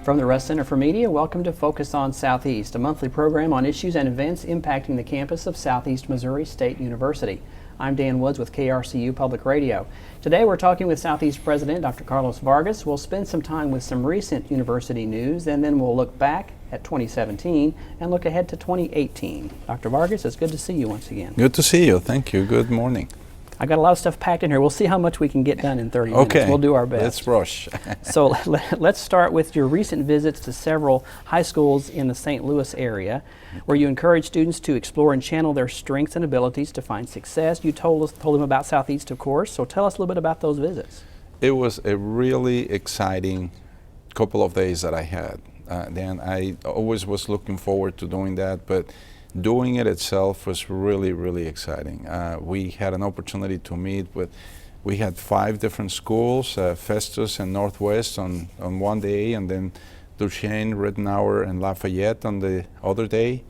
From the Russ Center for Media, welcome to Focus on Southeast, a monthly program on issues and events impacting the campus of Southeast Missouri State University. I'm Dan Woods with KRCU Public Radio. Today we're talking with Southeast President Dr. Carlos Vargas. We'll spend some time with some recent university news, and then we'll look back at 2017 and look ahead to 2018. Dr. Vargas, it's good to see you once again. Good to see you. Thank you. Good morning. I got a lot of stuff packed in here. We'll see how much we can get done in 30 minutes. Okay. We'll do our best. Let's rush. So let's start with your recent visits to several high schools in the St. Louis area, where you encourage students to explore and channel their strengths and abilities to find success. You told them about Southeast, of course, so tell us a little bit about those visits. It was a really exciting couple of days that I had. Dan, I always was looking forward to doing that, but doing it itself was really, really exciting. We had an opportunity to meet with, we had 5 different schools, Festus and Northwest on one day, and then Duchesne, Rittenauer, and Lafayette on the other day.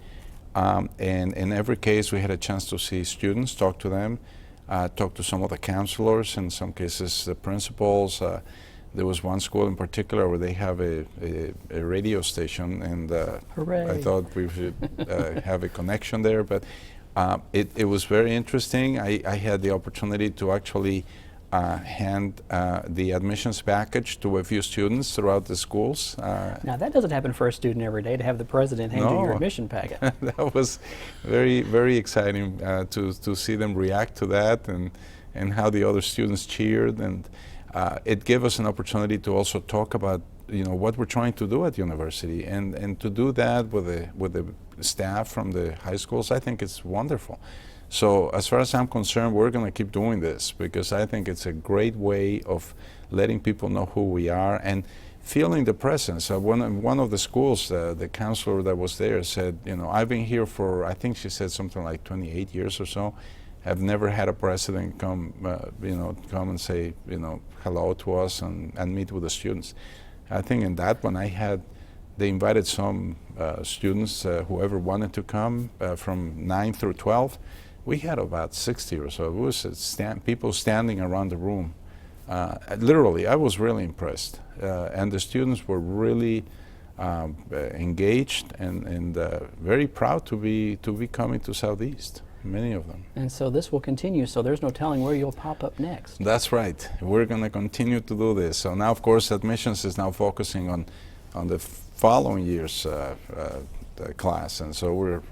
And in every case, we had a chance to see students, talk to them, talk to some of the counselors, in some cases the principals. There was one school in particular where they have a radio station, and I thought we should have a connection there. But it was very interesting. I had the opportunity to actually hand the admissions package to a few students throughout the schools. Now that doesn't happen for a student every day, to have the president hand you your admission packet. That was very, very exciting to see them react to that, and how the other students cheered. And it gave us an opportunity to also talk about, what we're trying to do at the university, and to do that with the staff from the high schools. I think it's wonderful. So as far as I'm concerned, we're going to keep doing this, because I think it's a great way of letting people know who we are and feeling the presence. One of the schools, the counselor that was there said, I've been here for, I think she said something like 28 years or so. I've never had a president come and say, hello to us and meet with the students. I think in that one they invited some students, whoever wanted to come, from 9 through 12. We had about 60 or so. It was people standing around the room. Literally, I was really impressed. And the students were really engaged and very proud to be coming to Southeast. Many of them. And so this will continue, so there's no telling where you'll pop up next. That's right. We're going to continue to do this. So now, of course, admissions is now focusing on the following year's class, and so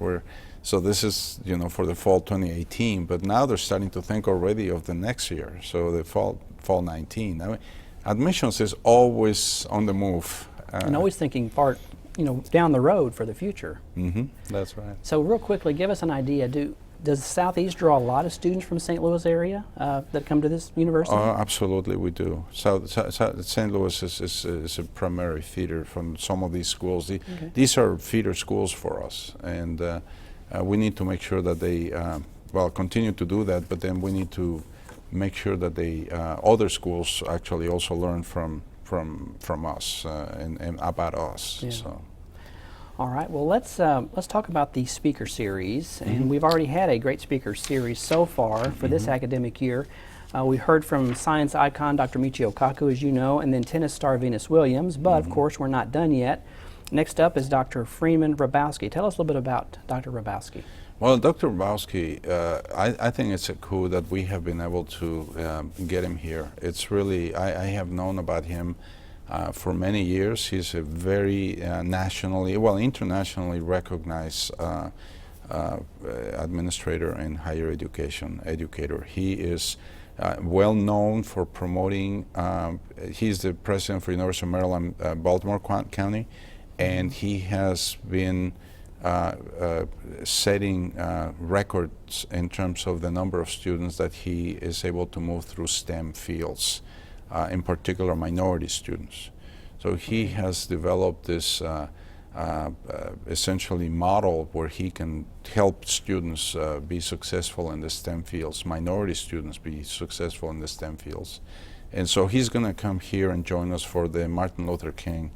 so this is for the fall 2018. But now they're starting to think already of the next year, so the fall 19. I mean, admissions is always on the move, and always thinking far, down the road for the future. Mm-hmm. That's right. So real quickly, give us an idea. Does Southeast draw a lot of students from St. Louis area that come to this university? Absolutely, we do. St. Louis is a primary feeder from some of these schools. These are feeder schools for us, and we need to make sure that they continue to do that. But then we need to make sure that they other schools actually also learn from us and about us. Yeah. So. All right, well, let's talk about the speaker series, and we've already had a great speaker series so far for this academic year. We heard from science icon Dr. Michio Kaku, as you know, and then tennis star Venus Williams, but of course we're not done yet. Next up is Dr. Freeman Hrabowski. Tell us a little bit about Dr. Hrabowski. Well, Dr. Hrabowski, I think it's a coup that we have been able to get him here. It's really, I have known about him for many years. He's a very internationally recognized administrator in higher educator. He is well known for promoting, he's the president for University of Maryland, Baltimore County, and he has been setting records in terms of the number of students that he is able to move through STEM fields. In particular minority students. So he has developed this essentially model where he can help students be successful in the STEM fields, minority students be successful in the STEM fields. And so he's going to come here and join us for the Martin Luther King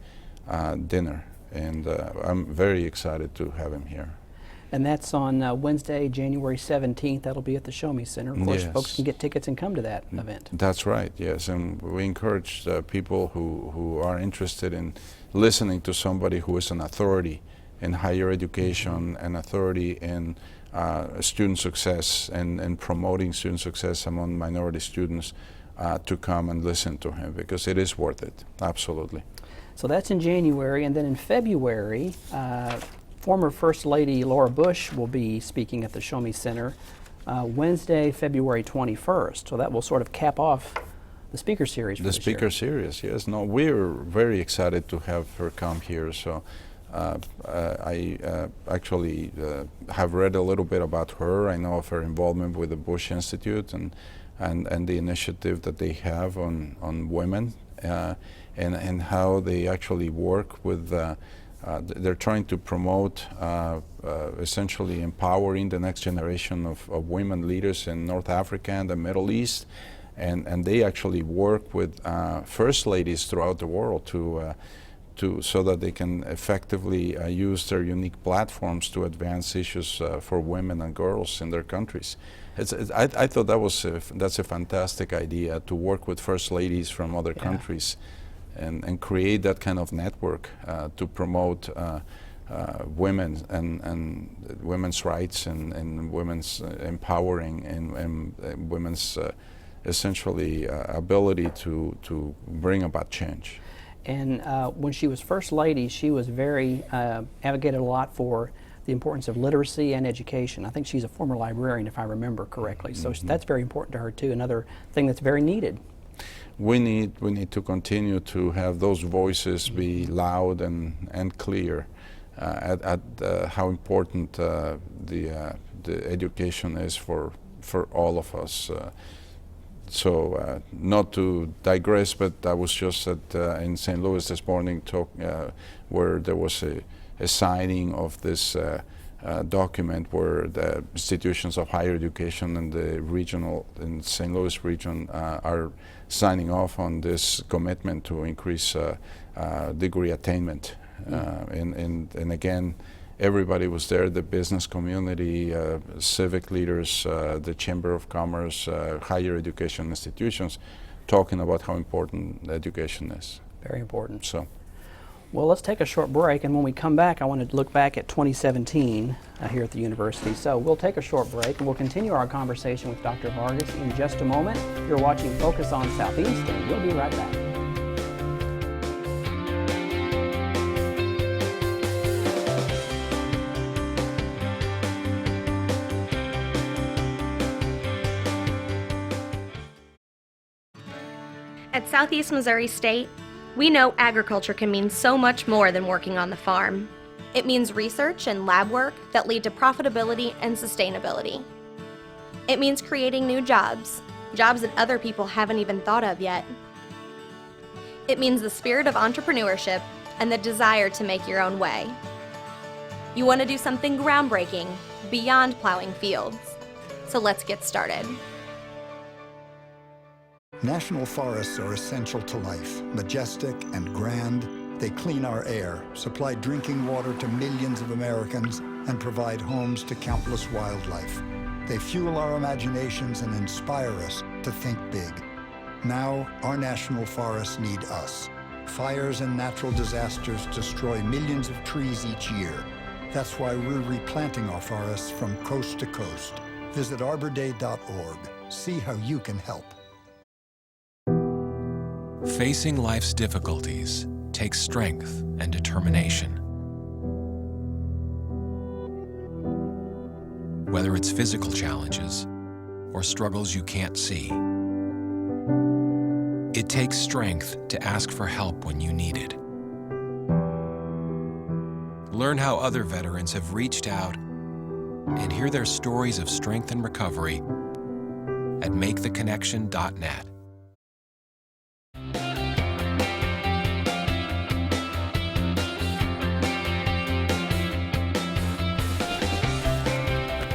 dinner. And I'm very excited to have him here. And that's on Wednesday, January 17th. That'll be at the Show Me Center. Of course, Yes. folks can get tickets and come to that event. That's right, yes. And we encourage people who are interested in listening to somebody who is an authority in higher education, an authority in student success and promoting student success among minority students to come and listen to him, because it is worth it, absolutely. So that's in January, and then in February, former First Lady Laura Bush will be speaking at the Show Me Center Wednesday, February 21st. So that will sort of cap off the speaker series for The this year. speaker series, yes. No, we're very excited to have her come here. So I actually have read a little bit about her. I know of her involvement with the Bush Institute and the initiative that they have on women and how they actually work with they're trying to promote essentially empowering the next generation of women leaders in North Africa and the Middle East, and they actually work with first ladies throughout the world to so that they can effectively use their unique platforms to advance issues for women and girls in their countries. I thought that's a fantastic idea, to work with first ladies from other countries and create that kind of network to promote women and women's rights and women's empowering and women's essentially ability to bring about change. And when she was First Lady, she was very, advocated a lot for the importance of literacy and education. I think she's a former librarian, if I remember correctly. So that's very important to her too, another thing that's very needed. We need to continue to have those voices be loud and clear at how important the education is for all of us. So not to digress, but I was just in St. Louis this morning where there was a signing of this document where the institutions of higher education in the in St. Louis region are signing off on this commitment to increase degree attainment. And again, everybody was there, the business community, civic leaders, the Chamber of Commerce, higher education institutions, talking about how important education is. Very important. So, well, let's take a short break, and when we come back, I want to look back at 2017 here at the university. So we'll take a short break, and we'll continue our conversation with Dr. Vargas in just a moment. You're watching Focus on Southeast, and we'll be right back. At Southeast Missouri State, we know agriculture can mean so much more than working on the farm. It means research and lab work that lead to profitability and sustainability. It means creating new jobs that other people haven't even thought of yet. It means the spirit of entrepreneurship and the desire to make your own way. You want to do something groundbreaking beyond plowing fields. So let's get started. National forests are essential to life, majestic and grand. They clean our air, supply drinking water to millions of Americans, and provide homes to countless wildlife. They fuel our imaginations and inspire us to think big. Now, our national forests need us. Fires and natural disasters destroy millions of trees each year. That's why we're replanting our forests from coast to coast. Visit arborday.org. See how you can help. Facing life's difficulties takes strength and determination. Whether it's physical challenges or struggles you can't see, it takes strength to ask for help when you need it. Learn how other veterans have reached out and hear their stories of strength and recovery at maketheconnection.net.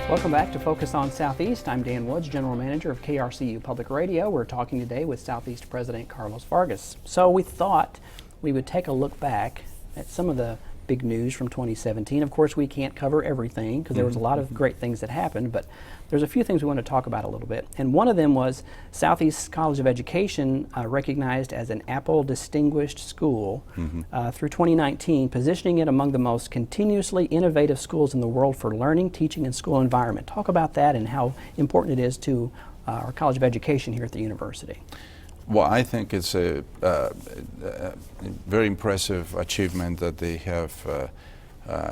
Welcome back to Focus on Southeast. I'm Dan Woods, General Manager of KRCU Public Radio. We're talking today with Southeast President Carlos Vargas. So we thought we would take a look back at some of the big news from 2017. Of course, we can't cover everything because there was a lot of great things that happened, but there's a few things we want to talk about a little bit. And one of them was Southeast College of Education recognized as an Apple Distinguished School through 2019, positioning it among the most continuously innovative schools in the world for learning, teaching, and school environment. Talk about that and how important it is to our College of Education here at the university. Well, I think it's a very impressive achievement that they have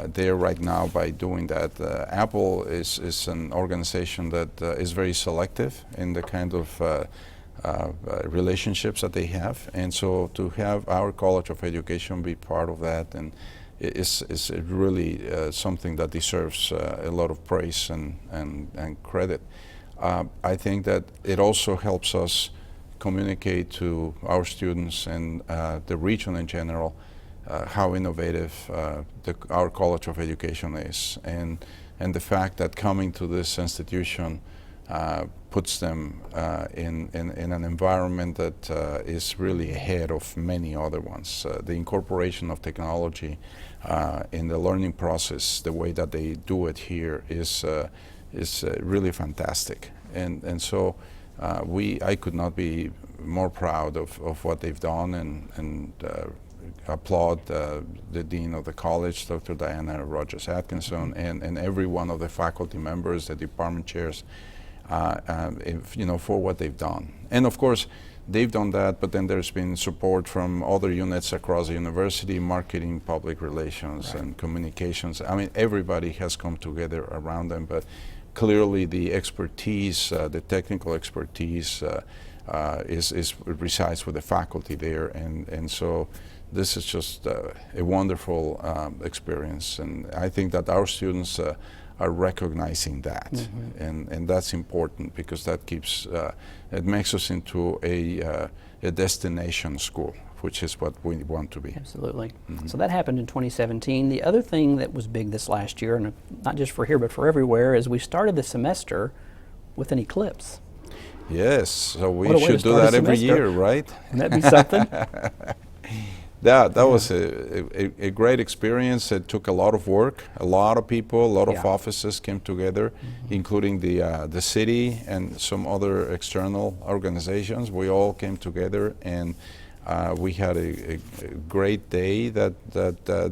there right now by doing that. Apple is an organization that is very selective in the kind of relationships that they have, and so to have our College of Education be part of that and is really something that deserves a lot of praise and credit. I think that it also helps us communicate to our students and the region in general how innovative our College of Education is, and the fact that coming to this institution puts them in an environment that is really ahead of many other ones. The incorporation of technology in the learning process, the way that they do it here is really fantastic, and so I could not be more proud of what they've done, and applaud the Dean of the College, Dr. Diana Rogers Atkinson, and every one of the faculty members, the department chairs, for what they've done. And of course, they've done that, but then there's been support from other units across the university, marketing, public relations, and communications. I mean, everybody has come together around them, but clearly the expertise, the technical expertise resides with the faculty there, and so this is just a wonderful experience, and I think that our students are recognizing that, and that's important because that keeps, it makes us into a destination school, which is what we want to be. Absolutely. So that happened in 2017. The other thing that was big this last year, and not just for here but for everywhere, is we started the semester with an eclipse. Yes, so we should do that every year, right? Wouldn't that be something? That was a great experience. It took a lot of work. A lot of people, a lot of offices came together, including the city and some other external organizations. We all came together, and we had a great day that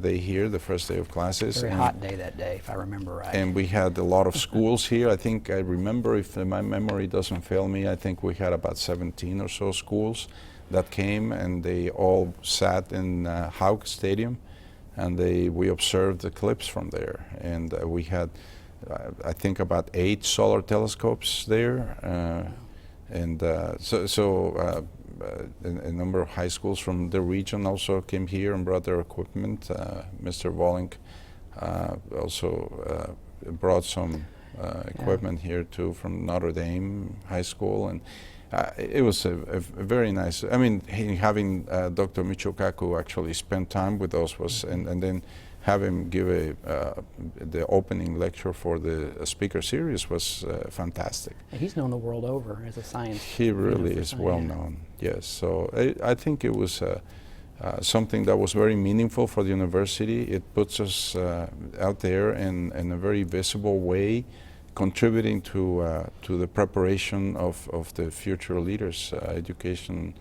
day here, the first day of classes. Very hot day that day, if I remember right. And we had a lot of schools here. I think I remember, if my memory doesn't fail me, I think we had about 17 or so schools that came, and they all sat in Hauk Stadium, and we observed the eclipse from there. And we had, I think, about 8 solar telescopes there, and so a number of high schools from the region also came here and brought their equipment. Mr. Wallink also brought some equipment here too from Notre Dame High School, and it was a very nice. I mean, having Dr. Michokaku actually spend time with us was, and then have him give the opening lecture for the speaker series was fantastic. He's known the world over as a science. He really is well known. Yes, so I think it was something that was very meaningful for the university. It puts us out there in a very visible way, contributing to the preparation of the future leaders, education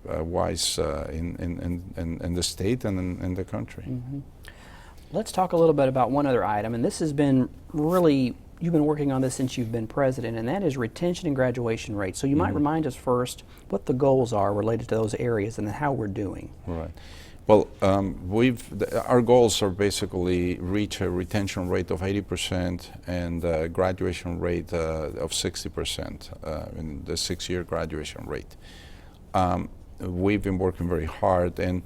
wise in the state and in the country. Let's talk a little bit about one other item, and this has been really, you've been working on this since you've been president, and that is retention and graduation rates. So you might remind us first what the goals are related to those areas and then how we're doing. Right. Well, our goals are basically reach a retention rate of 80% and a graduation rate of 60% in the 6-year graduation rate. We've been working very hard, and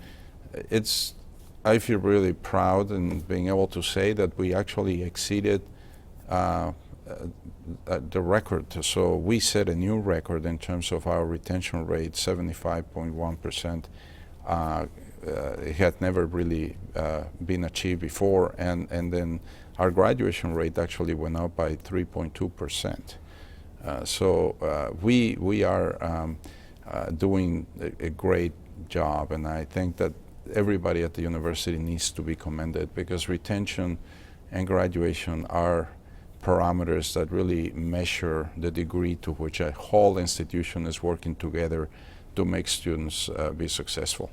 I feel really proud in being able to say that we actually exceeded the record. So we set a new record in terms of our retention rate, 75.1%. It had never really been achieved before, and then our graduation rate actually went up by 3.2%. So we are doing a great job, and I think that everybody at the university needs to be commended, because retention and graduation are parameters that really measure the degree to which a whole institution is working together to make students be successful.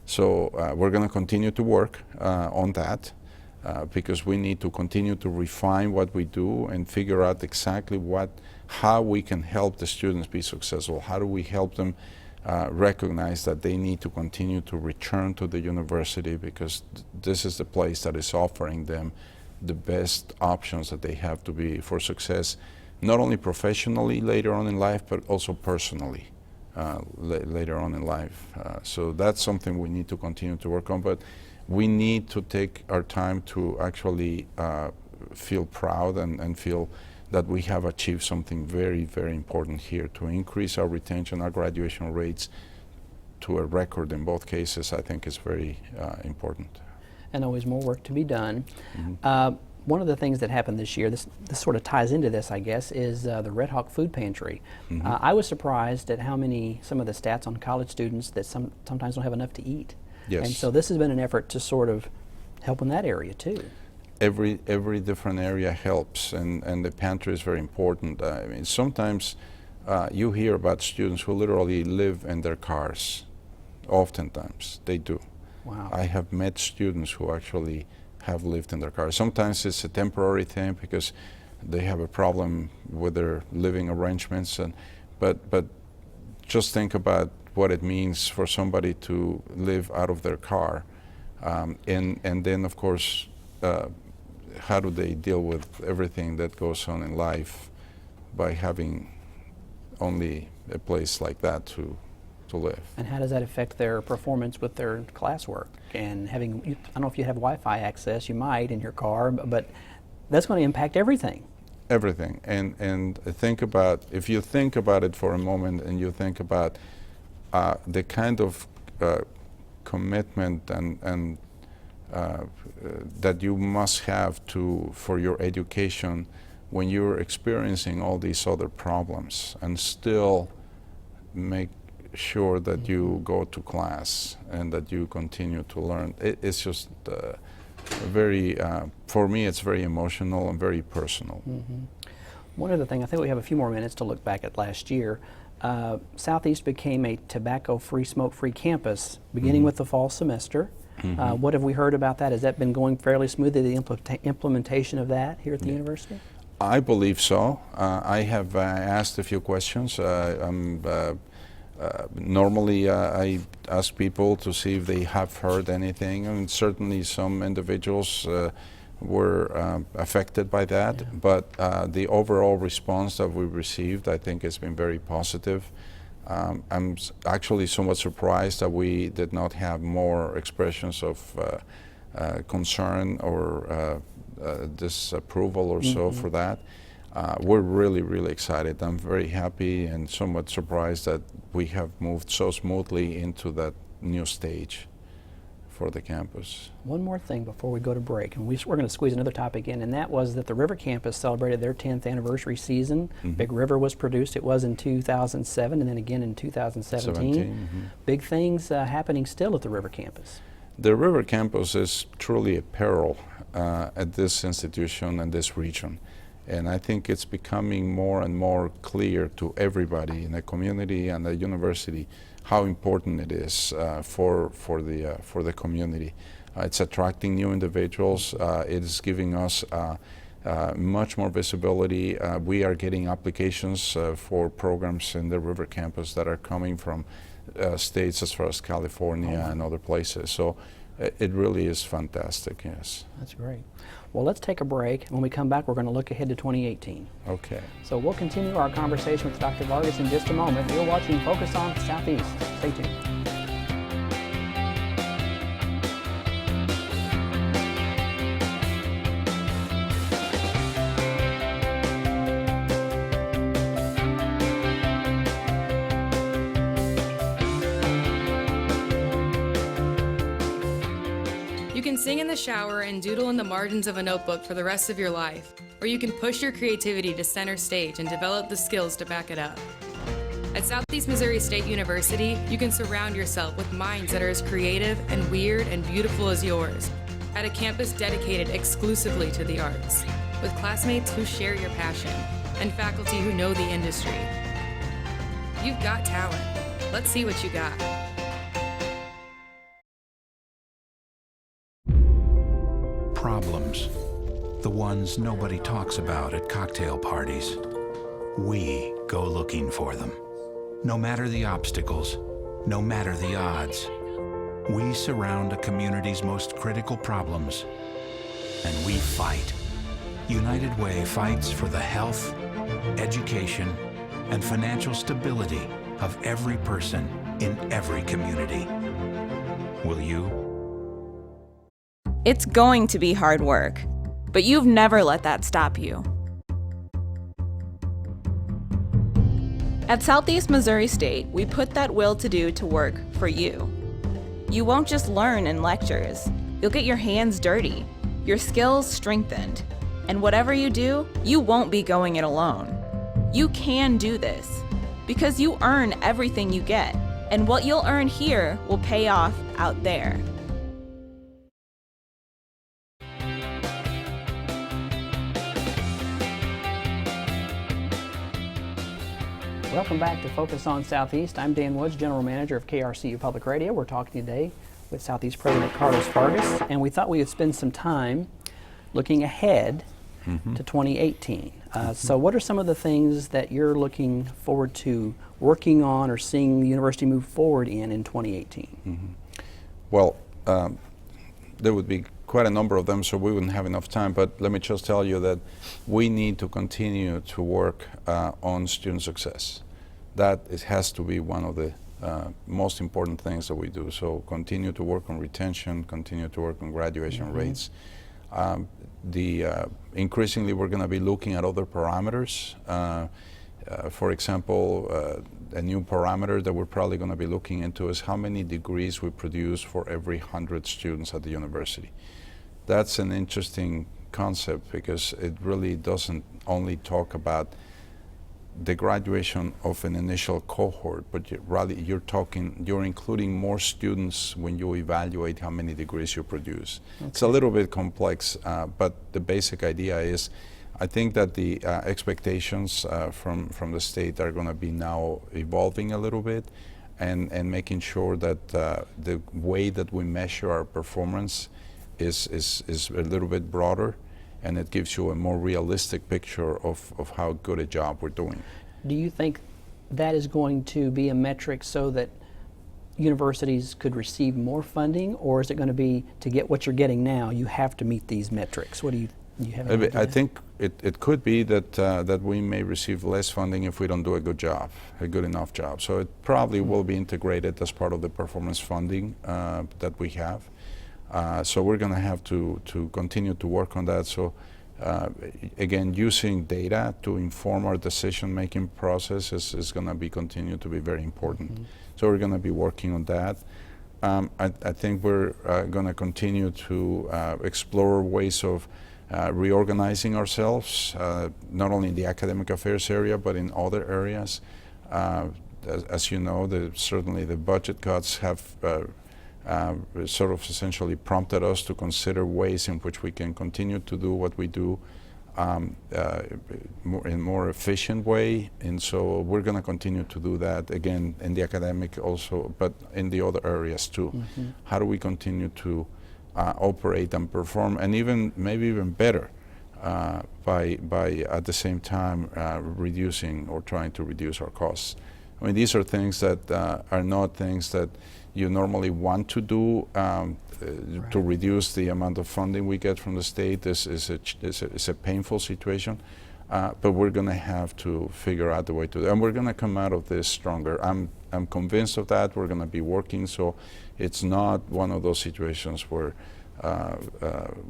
So we're going to continue to work on that because we need to continue to refine what we do and figure out exactly how we can help the students be successful. How do we help them recognize that they need to continue to return to the university, because this is the place that is offering them the best options that they have to be for success, not only professionally later on in life, but also personally later on in life. So that's something we need to continue to work on, but we need to take our time to actually feel proud and feel that we have achieved something very, very important here to increase our retention, our graduation rates to a record in both cases. I think is very important. And always more work to be done. One of the things that happened this year, this sort of ties into this, I guess, is the Red Hawk Food Pantry. I was surprised at some of the stats on college students that sometimes don't have enough to eat. Yes. And so this has been an effort to sort of help in that area too. Every different area helps, and the pantry is very important. I mean, sometimes you hear about students who literally live in their cars. Oftentimes, they do. Wow. I have met students who actually have lived in their cars. Sometimes it's a temporary thing because they have a problem with their living arrangements, but just think about what it means for somebody to live out of their car, and then of course how do they deal with everything that goes on in life by having only a place like that to live. And how does that affect their performance with their classwork? And I don't know if you have Wi-Fi access, you might in your car, but that's going to impact everything. Everything. And if you think about it for a moment, and you think about the kind of commitment and that you must have for your education when you're experiencing all these other problems, and still make sure that you go to class and that you continue to learn. It's just for me, it's very emotional and very personal. One other thing, I think we have a few more minutes to look back at last year. Southeast became a tobacco-free, smoke-free campus beginning with the fall semester. What have we heard about that? Has that been going fairly smoothly, the implementation of that here at the university? I believe so. I have asked a few questions. Normally I ask people to see if they have heard anything, and certainly some individuals were affected by that, but the overall response that we received, I think, has been very positive. I'm actually somewhat surprised that we did not have more expressions of concern or disapproval or so for that. We're really, really excited. I'm very happy and somewhat surprised that we have moved so smoothly into that new stage for the campus. One more thing before we go to break, and we're going to squeeze another topic in, and that was that the River campus celebrated their 10th anniversary season. Big River was produced. It was in 2007 and then again in 2017. Big things happening still at the River campus. The River campus is truly a peril at this institution and this region. And I think it's becoming more and more clear to everybody in the community and the university how important it is for the community. It's attracting new individuals. It is giving us much more visibility. We are getting applications for programs in the River campus that are coming from states as far as California and other places. So it really is fantastic, yes. That's great. Well, let's take a break. When we come back, we're going to look ahead to 2018. Okay. So we'll continue our conversation with Dr. Vargas in just a moment. You're watching Focus on Southeast. Stay tuned. You can sing in the shower and doodle in the margins of a notebook for the rest of your life, or you can push your creativity to center stage and develop the skills to back it up. At Southeast Missouri State University, you can surround yourself with minds that are as creative and weird and beautiful as yours. At a campus dedicated exclusively to the arts, with classmates who share your passion and faculty who know the industry. You've got talent. Let's see what you got. Problems. The ones nobody talks about at cocktail parties. We go looking for them. No matter the obstacles, no matter the odds, we surround a community's most critical problems, and we fight. United Way fights for the health, education, and financial stability of every person in every community. Will you? It's going to be hard work, but you've never let that stop you. At Southeast Missouri State, we put that will to do to work for you. You won't just learn in lectures. You'll get your hands dirty, your skills strengthened, and whatever you do, you won't be going it alone. You can do this because you earn everything you get, and what you'll earn here will pay off out there. Welcome back to Focus on Southeast. I'm Dan Woods, General Manager of KRCU Public Radio. We're talking today with Southeast President Carlos Vargas, and we thought we would spend some time looking ahead to 2018. So what are some of the things that you're looking forward to working on or seeing the university move forward in 2018? Well, there would be quite a number of them, so we wouldn't have enough time, but let me just tell you that we need to continue to work on student success. That it has to be one of the most important things that we do. So continue to work on retention, continue to work on graduation rates. Increasingly, we're going to be looking at other parameters. For example, a new parameter that we're probably going to be looking into is how many degrees we produce for every 100 students at the university. That's an interesting concept because it really doesn't only talk about the graduation of an initial cohort, but you're including more students when you evaluate how many degrees you produce. Okay. It's a little bit complex, but the basic idea is, I think that the expectations from the state are going to be now evolving a little bit, and making sure that the way that we measure our performance is a little bit broader, and it gives you a more realistic picture of how good a job we're doing. Do you think that is going to be a metric so that universities could receive more funding, or is it going to be to get what you're getting now, you have to meet these metrics? What do you have an idea? I think it could be that we may receive less funding if we don't do a good enough job. So it probably will be integrated as part of the performance funding that we have. So we're going to have to continue to work on that. So again, using data to inform our decision-making process is going to continue to be very important. So we're going to be working on that. I think we're going to continue to explore ways of reorganizing ourselves, not only in the academic affairs area, but in other areas. As you know, certainly the budget cuts have sort of essentially prompted us to consider ways in which we can continue to do what we do in a more efficient way, and so we're going to continue to do that, again, in the academic also, but in the other areas too. How do we continue to operate and perform, and maybe even better, by at the same time reducing or trying to reduce our costs. I mean, these are things that are not things that you normally want to do to reduce the amount of funding we get from the state. This is a painful situation, but we're going to have to figure out the way to do it, and we're going to come out of this stronger. I'm convinced of that. We're going to be working, so it's not one of those situations where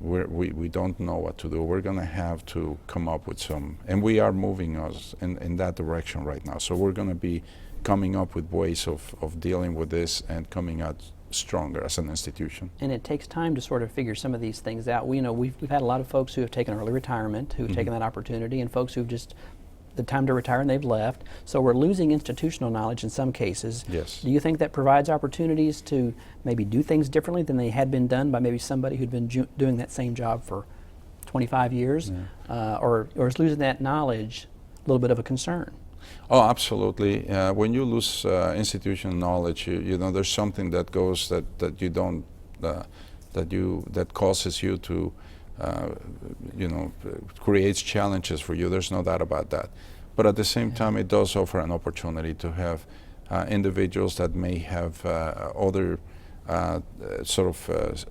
we don't know what to do. We're going to have to come up with some, and we are moving us in that direction right now. So we're going to be coming up with ways of dealing with this and coming out stronger as an institution. And it takes time to sort of figure some of these things out. We've had a lot of folks who have taken early retirement, who've taken that opportunity, and folks who've just the time to retire and they've left. So we're losing institutional knowledge in some cases. Yes. Do you think that provides opportunities to maybe do things differently than they had been done by maybe somebody who'd been doing that same job for 25 years? Or is losing that knowledge a little bit of a concern? Oh, absolutely. When you lose institutional knowledge, you know, there's something that goes that you don't that causes you to you know, creates challenges for you. There's no doubt about that. But at the same time, it does offer an opportunity to have individuals that may have other sort of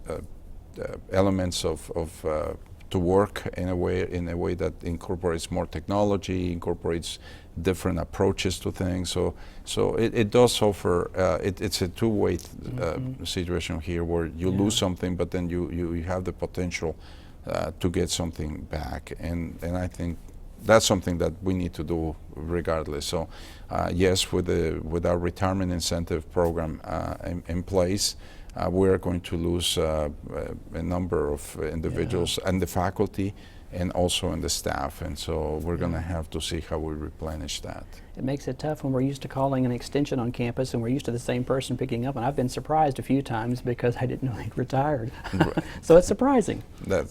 elements of to work in a way that incorporates more technology, incorporates different approaches to things. So it does offer. It's a two-way situation here, where you lose something, but then you have the potential to get something back, and I think that's something that we need to do regardless. So yes, with our retirement incentive program in place, we're going to lose a number of individuals and the faculty, and also in the staff, and so we're going to have to see how we replenish that. It makes it tough when we're used to calling an extension on campus and we're used to the same person picking up, and I've been surprised a few times because I didn't know they'd retired. So it's surprising. But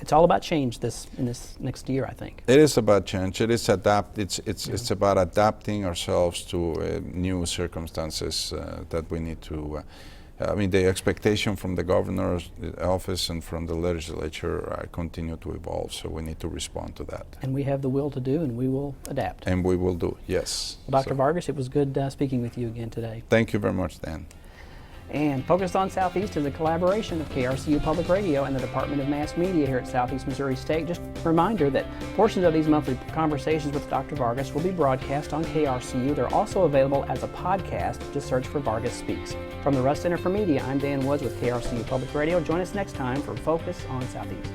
it's all about change in this next year, I think. It is about change. It is it's about adapting ourselves to new circumstances that we need to. I mean, the expectation from the governor's office and from the legislature continue to evolve, so we need to respond to that. And we have the will to do, and we will adapt. And we will do, yes. Well, Dr. Vargas, it was good speaking with you again today. Thank you very much, Dan. And Focus on Southeast is a collaboration of KRCU Public Radio and the Department of Mass Media here at Southeast Missouri State. Just a reminder that portions of these monthly conversations with Dr. Vargas will be broadcast on KRCU. They're also available as a podcast. Just search for Vargas Speaks. From the Russ Center for Media, I'm Dan Woods with KRCU Public Radio. Join us next time for Focus on Southeast.